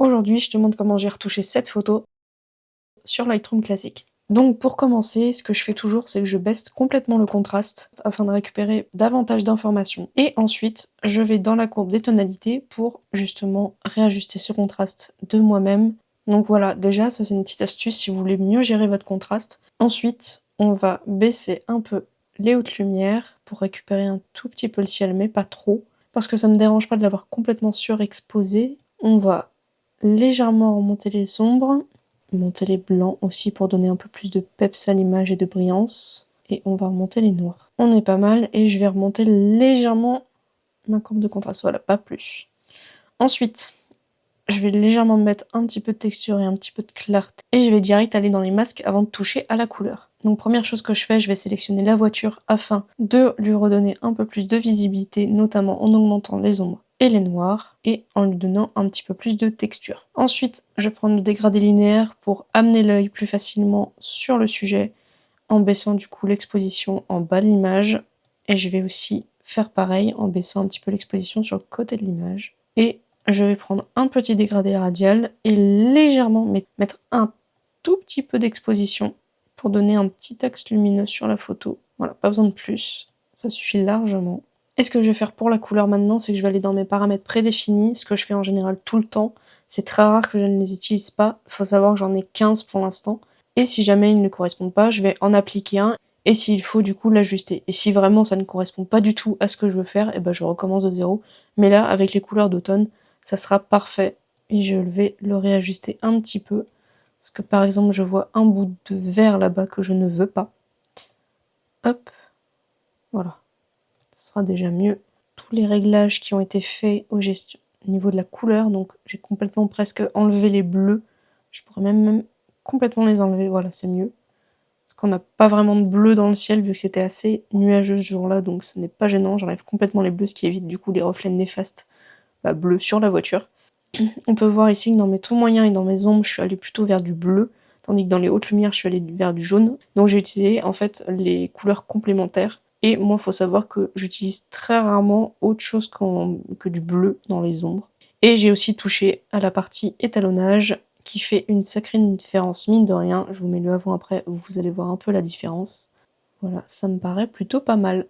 Aujourd'hui, je te montre comment j'ai retouché cette photo sur Lightroom classique. Donc pour commencer, ce que je fais toujours, c'est que je baisse complètement le contraste afin de récupérer davantage d'informations. Et ensuite, je vais dans la courbe des tonalités pour justement réajuster ce contraste de moi-même. Donc voilà, déjà, ça c'est une petite astuce si vous voulez mieux gérer votre contraste. Ensuite, on va baisser un peu les hautes lumières pour récupérer un tout petit peu le ciel, mais pas trop, parce que ça me dérange pas de l'avoir complètement surexposé. On va légèrement remonter les ombres, monter les blancs aussi pour donner un peu plus de peps à l'image et de brillance. Et on va remonter les noirs. On est pas mal et je vais remonter légèrement ma courbe de contraste, voilà, pas plus. Ensuite, je vais légèrement mettre un petit peu de texture et un petit peu de clarté. Et je vais direct aller dans les masques avant de toucher à la couleur. Donc première chose que je fais, je vais sélectionner la voiture afin de lui redonner un peu plus de visibilité, notamment en augmentant les ombres et les noirs, et en lui donnant un petit peu plus de texture. Ensuite, je prends le dégradé linéaire pour amener l'œil plus facilement sur le sujet, en baissant du coup l'exposition en bas de l'image. Et je vais aussi faire pareil en baissant un petit peu l'exposition sur le côté de l'image. Et je vais prendre un petit dégradé radial et légèrement mettre un tout petit peu d'exposition pour donner un petit axe lumineux sur la photo. Voilà, pas besoin de plus, ça suffit largement. Et ce que je vais faire pour la couleur maintenant, c'est que je vais aller dans mes paramètres prédéfinis, ce que je fais en général tout le temps. C'est très rare que je ne les utilise pas, il faut savoir que j'en ai 15 pour l'instant. Et si jamais ils ne correspondent pas, je vais en appliquer un, et s'il faut du coup l'ajuster. Et si vraiment ça ne correspond pas du tout à ce que je veux faire, et ben je recommence de zéro. Mais là, avec les couleurs d'automne, ça sera parfait. Et je vais le réajuster un petit peu. Parce que par exemple, je vois un bout de vert là-bas que je ne veux pas. Hop, voilà. Ça sera déjà mieux. Tous les réglages qui ont été faits au niveau de la couleur, donc j'ai complètement presque enlevé les bleus. Je pourrais même complètement les enlever, voilà, c'est mieux. Parce qu'on n'a pas vraiment de bleu dans le ciel, vu que c'était assez nuageux ce jour-là, donc ce n'est pas gênant. J'enlève complètement les bleus, ce qui évite du coup les reflets néfastes bleus sur la voiture. On peut voir ici que dans mes tons moyens et dans mes ombres, je suis allée plutôt vers du bleu, tandis que dans les hautes lumières, je suis allée vers du jaune. Donc j'ai utilisé en fait les couleurs complémentaires. Et moi, il faut savoir que j'utilise très rarement autre chose que du bleu dans les ombres. Et j'ai aussi touché à la partie étalonnage, qui fait une sacrée différence, mine de rien. Je vous mets le avant-après, vous allez voir un peu la différence. Voilà, ça me paraît plutôt pas mal.